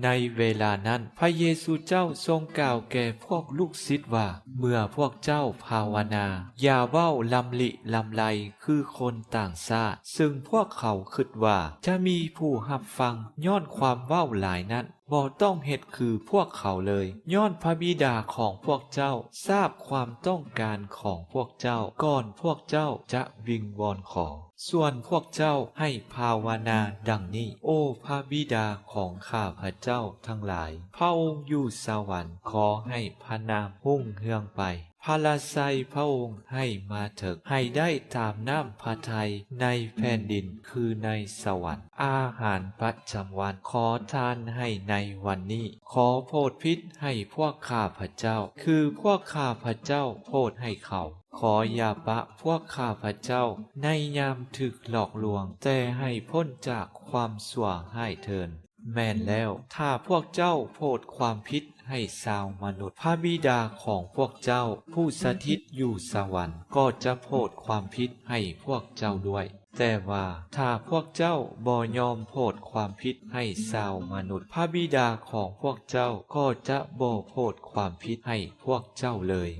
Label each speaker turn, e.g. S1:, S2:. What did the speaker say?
S1: ในเวลานั้นพระเยซูเจ้าทรงกล่าวแก่พวกลูกศิษย์ว่าเมื่อพวกเจ้าภาวนาอย่าเว้าลำลิลำไรคือคนต่างชาติซึ่งพวกเขาคิดว่าจะมีผู้รับฟังย้อนความเว้าหลายนั้นบ่ต้องเฮ็ดคือพวกเขาเลยย้อนพระบิดาของพวกเจ้าทราบความต้องการของพวกเจ้าก่อนพวกเจ้าจะวิงวอนขอส่วนพวกเจ้าให้ภาวนาดังนี้โอ้พระบิดาของข้าพระเจ้าทั้งหลายพระองค์อยู่สวรรค์ขอให้พระนามรุ่งเรืองไปพระราชัยพระองค์ให้มาเถิดให้ได้ตามน้ำพระทัยในแผ่นดินคือในสวรรค์อาหารประจำวันขอทานให้ในวันนี้ขอโปรดพิษให้พวกข้าพระเจ้าคือพวกข้าพระเจ้าโปรดให้เขาขออย่าปะพวกข้าพระเจ้าในยามถึกหลอกลวงแต่ให้พ้นจากความชั่วให้เถิดแม่นแล้วถ้าพวกเจ้าโปรดความผิดให้ชาวมนุษย์พระบิดาของพวกเจ้าผู้สถิตอยู่สวรรค์ก็จะโปรดความผิดให้พวกเจ้าด้วยแต่ว่าถ้าพวกเจ้าบ่ยอมโปรดความผิดให้ชาวมนุษย์พระบิดาของพวกเจ้าก็จะบ่โปรดความผิดให้พวกเจ้าเลย